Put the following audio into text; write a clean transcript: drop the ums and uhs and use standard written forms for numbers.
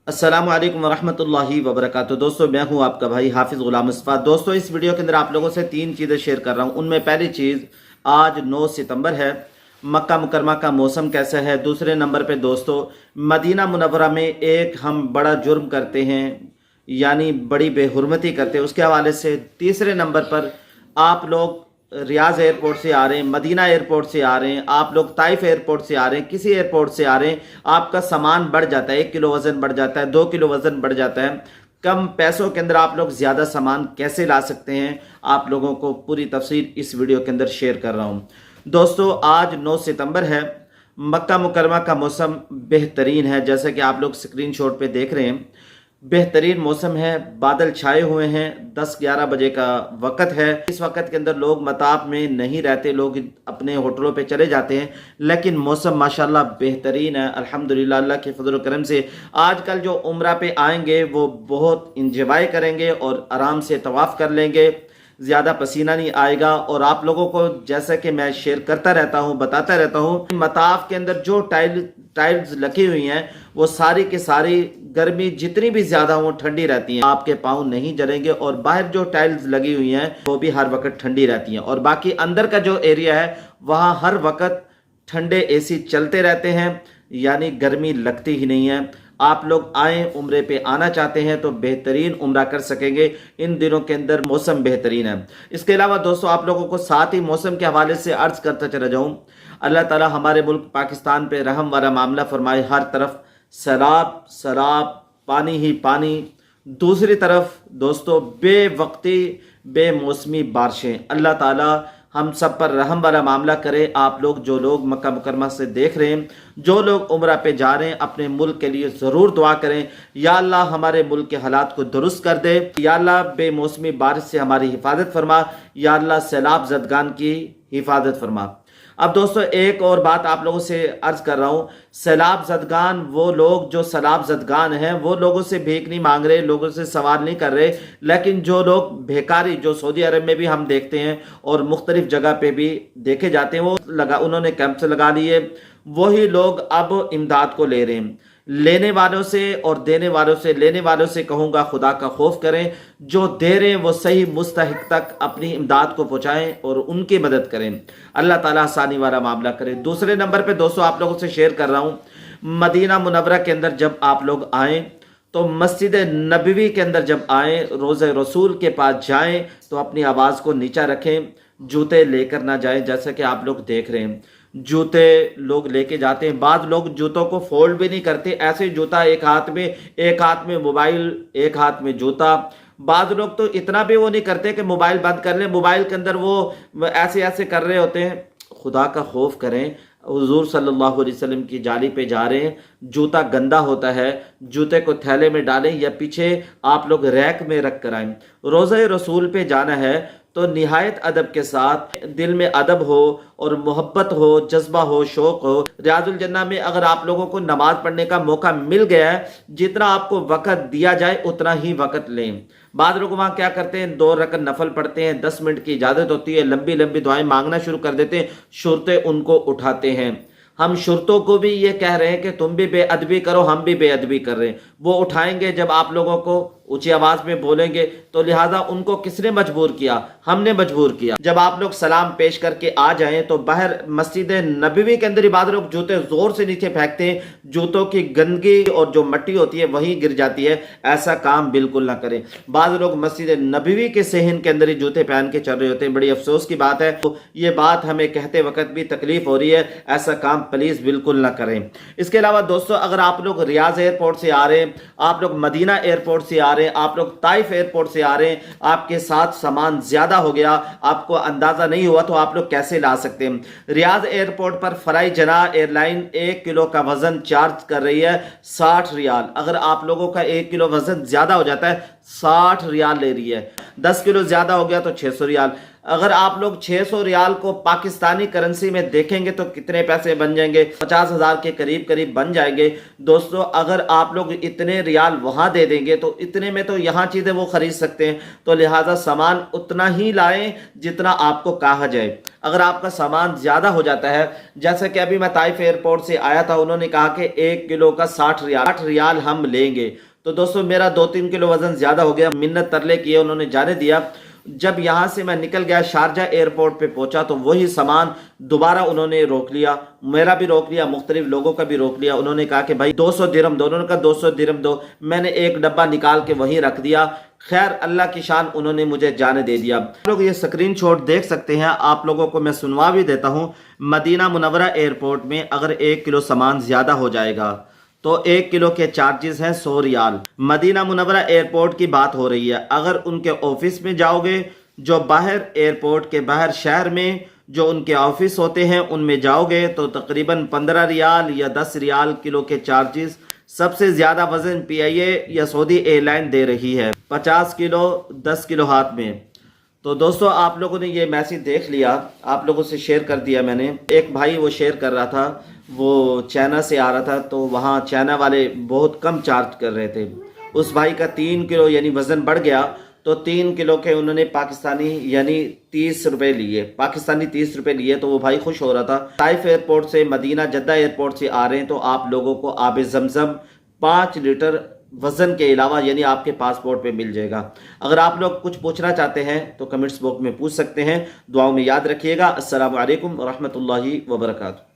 अस्सलामु अलैकुम वरहमतुल्लाहि वबरकातुहू। दोस्तों, मैं हूं आपका भाई हाफिज़ गुलाम मुस्तफ़ा। दोस्तों, इस वीडियो के अंदर आप लोगों से तीन चीज़ें शेयर कर रहा हूं। उनमें पहली चीज़, आज 9 सितंबर है, मक्का मुकरमा का मौसम कैसा है। दूसरे नंबर पे दोस्तों, मदीना मुनव्वरा में एक हम बड़ा जुर्म करते हैं, यानी बड़ी बेहुरमती करते हैं, उसके हवाले से। तीसरे नंबर पर आप लोग रियाज एयरपोर्ट से आ रहे हैं, मदीना एयरपोर्ट से आ रहे हैं, आप लोग ताइफ एयरपोर्ट से आ रहे हैं, किसी एयरपोर्ट से आ रहे हैं, आपका सामान बढ़ जाता है, 1 किलो वज़न बढ़ जाता है, 2 किलो वज़न बढ़ जाता है। कम पैसों के अंदर आप लोग ज़्यादा सामान कैसे ला सकते हैं, आप लोगों को पूरी तफसील इस वीडियो के अंदर शेयर कर रहा हूँ। दोस्तों, आज 9 सितंबर है, मक्का मुकरमा का मौसम बेहतरीन है, जैसे कि आप लोग स्क्रीन शॉट पर देख रहे हैं। बेहतरीन मौसम है, बादल छाए हुए हैं, 10-11 बजे का वक़्त है। इस वक़्त के अंदर लोग मताब में नहीं रहते, लोग अपने होटलों पे चले जाते हैं, लेकिन मौसम माशाल्लाह बेहतरीन है। अल्हम्दुलिल्लाह, अल्लाह के फजल करम से आजकल जो उम्रा पे आएंगे वो बहुत इंजॉय करेंगे और आराम से तवाफ़ कर लेंगे, ज़्यादा पसीना नहीं आएगा। और आप लोगों को जैसा कि मैं शेयर करता रहता हूँ, बताता रहता हूँ, मताफ के अंदर जो टाइल्स लगी हुई हैं वो सारी की सारी गर्मी जितनी भी ज़्यादा हो ठंडी रहती हैं, आपके पाँव नहीं जलेंगे। और बाहर जो टाइल्स लगी हुई हैं वो भी हर वक्त ठंडी रहती हैं। और बाकी अंदर का जो एरिया है वहाँ हर वक्त ठंडे एसी चलते रहते हैं, यानी गर्मी लगती ही नहीं है। आप लोग आए, उम्रे पे आना चाहते हैं तो बेहतरीन उम्रा कर सकेंगे। इन दिनों के अंदर मौसम बेहतरीन है। इसके अलावा दोस्तों, आप लोगों को साथ ही मौसम के हवाले से अर्ज करता चला जाऊँ, अल्लाह ताला हमारे मुल्क पाकिस्तान पे रहम वाला मामला फरमाए। हर तरफ सैलाब सैलाब, पानी ही पानी। दूसरी तरफ दोस्तों, बेवक्ती बेमौसमी बारिशें। अल्लाह ताला हम सब पर रहम वाला मामला करे। आप लोग जो लोग मक्का मुकरमा से देख रहे हैं, जो लोग उम्रा पे जा रहे हैं, अपने मुल्क के लिए ज़रूर दुआ करें, या अल्लाह हमारे मुल्क के हालात को दुरुस्त कर दे, या अल्लाह बेमौसमी बारिश से हमारी हिफाजत फरमा, या अल्लाह सैलाब ज़दगान की हिफाजत फरमा। अब दोस्तों, एक और बात आप लोगों से अर्ज कर रहा हूँ, सैलाब ज़दगान वो लोग जो सैलाब ज़दगान हैं वो लोगों से भीख नहीं मांग रहे, लोगों से सवाल नहीं कर रहे, लेकिन जो लोग भिखारी, जो सऊदी अरब में भी हम देखते हैं और मुख्तलिफ जगह पे भी देखे जाते हैं, वो उन्होंने कैंप से लगा लिए, वही लोग अब इमदाद को ले रहे हैं। लेने वालों से और देने वालों से, लेने वालों से कहूँगा खुदा का खौफ करें, जो दे रहे हैं वो सही मुस्तहिक तक अपनी इमदाद को पहुँचाएं और उनकी मदद करें। अल्लाह ताला आसानी वाला मामला करे। दूसरे नंबर पे दोस्तों, आप लोगों से शेयर कर रहा हूँ, मदीना मुनव्वरा के अंदर जब आप लोग आएँ तो मस्जिद नबवी के अंदर जब आएँ, रोज़े रसूल के पास जाएँ तो अपनी आवाज़ को नीचा रखें, जूते लेकर ना जाएं। जैसा कि आप लोग देख रहे हैं, जूते लोग लेके जाते हैं, बाद लोग जूतों को फोल्ड भी नहीं करते, ऐसे जूता एक हाथ में मोबाइल, एक हाथ में जूता। बाद लोग तो इतना भी वो नहीं करते कि मोबाइल बंद कर ले, मोबाइल के अंदर वो ऐसे ऐसे कर रहे होते हैं। खुदा का खौफ करें, हुजूर सल्लल्लाहु अलैहि वसल्लम की जाली पे जा रहे हैं, जूता गंदा होता है, जूते को थैले में डालें या पीछे आप लोग रैक में रख कर आएं। रोज़े रसूल पे जाना है तो निहायत अदब के साथ, दिल में अदब हो और मोहब्बत हो, जज्बा हो, शौक हो। रियाजुल जन्ना में अगर आप लोगों को नमाज पढ़ने का मौका मिल गया है, जितना आपको वक़्त दिया जाए उतना ही वक़्त लें। बाद लोग वहाँ क्या करते हैं, 2 रकअत नफल पढ़ते हैं, 10 मिनट की इजाज़त होती है, लंबी लंबी दुआएं मांगना शुरू कर देते हैं, शुरतें उनको उठाते हैं। हम शुरतों को भी ये कह रहे हैं कि तुम भी बेअदबी करो, हम भी बेअदबी कर रहे हैं। वो उठाएंगे जब आप लोगों को ऊंची आवाज में बोलेंगे, तो लिहाजा उनको किसने मजबूर किया? हमने मजबूर किया। जब आप लोग सलाम पेश करके आ जाएं तो बाहर मस्जिद नबवी के अंदर ही बाद लोग जूते जोर से नीचे फेंकते हैं, जूतों की गंदगी और जो मिट्टी होती है वही गिर जाती है। ऐसा काम बिल्कुल ना करें। बाद लोग मस्जिद नबवी के सेहन के अंदर ही जूते पहन के चल रहे होते हैं। बड़ी अफसोस की बात है, तो ये बात हमें कहते वक्त भी तकलीफ हो रही है। ऐसा काम प्लीज बिल्कुल ना करें। इसके अलावा दोस्तों, अगर आप लोग रियाज एयरपोर्ट से आ रहे हैं, आप लोग मदीना एयरपोर्ट से आ रहे हैं, आप लोग ताइफ एयरपोर्ट से आ रहे हैं, आपके साथ सामान ज्यादा हो गया, आपको अंदाजा नहीं हुआ, तो आप लोग कैसे ला सकते हैं? रियाज एयरपोर्ट पर फराई जना एयरलाइन 1 किलो का वजन चार्ज कर रही है 60 रियाल। अगर आप लोगों का 1 किलो वजन ज्यादा हो जाता है, 60 रियाल ले रही है। 10 किलो ज़्यादा हो गया तो 600 रियाल। अगर आप लोग 600 रियाल को पाकिस्तानी करेंसी में देखेंगे तो कितने पैसे बन जाएंगे, 50,000 के करीब करीब बन जाएंगे। दोस्तों अगर आप लोग इतने रियाल वहाँ दे देंगे तो इतने में तो यहाँ चीज़ें वो खरीद सकते हैं, तो लिहाजा सामान उतना ही लाएं जितना आपको कहा जाए। अगर आपका सामान ज़्यादा हो जाता है, जैसे कि अभी मैं ताइफ एयरपोर्ट से आया था, उन्होंने कहा कि 1 किलो का 60 रियाल हम लेंगे। तो दोस्तों मेरा 2-3 किलो वज़न ज़्यादा हो गया, मिन्नत तरले किए, उन्होंने जाने दिया। जब यहाँ से मैं निकल गया, शारजा एयरपोर्ट पे पहुंचा तो वही सामान दोबारा उन्होंने रोक लिया, मेरा भी रोक लिया, मुख्तलिफ लोगों का भी रोक लिया। उन्होंने कहा कि भाई 200 दिरहम दो, उन्होंने कहा 200 दिरहम दो। मैंने एक डब्बा निकाल के वहीं रख दिया। खैर अल्लाह की शान, उन्होंने मुझे जाने दे दिया। आप लोग ये स्क्रीनशॉट देख सकते हैं, आप लोगों को मैं सुनवा भी देता हूँ। मदीना मुनव्वरा एयरपोर्ट में अगर 1 किलो सामान ज़्यादा हो जाएगा तो 1 किलो के चार्जेस हैं 100 रियाल। मदीना मुनव्वरा एयरपोर्ट की बात हो रही है। अगर उनके ऑफिस में जाओगे, जो बाहर एयरपोर्ट के बाहर शहर में जो उनके ऑफिस होते हैं उनमें जाओगे तो तकरीबन 15 रियाल या 10 रियाल किलो के चार्जेस। सबसे ज़्यादा वज़न PIA या सऊदी एयरलाइन दे रही है, 50 किलो 10 किलो हाथ में। तो दोस्तों आप लोगों ने ये मैसेज देख लिया, आप लोगों से शेयर कर दिया मैंने। एक भाई वो शेयर कर रहा था, वो चाइना से आ रहा था, तो वहाँ चाइना वाले बहुत कम चार्ज कर रहे थे। उस भाई का 3 किलो यानी वज़न बढ़ गया, तो 3 किलो के उन्होंने पाकिस्तानी यानी 30 रुपये लिए, पाकिस्तानी 30 रुपये लिए। तो वो भाई खुश हो रहा था। ताइफ एयरपोर्ट से मदीना जद्दा एयरपोर्ट से आ रहे हैं तो आप लोगों को आब ज़मज़म 5 लीटर वज़न के अलावा यानी आपके पासपोर्ट पे मिल जाएगा। अगर आप लोग कुछ पूछना चाहते हैं तो कमेंट्स बॉक्स में पूछ सकते हैं। दुआओं में याद रखिएगा। अस्सलामु अलैकुम व रहमतुल्लाहि व बरकातुहू।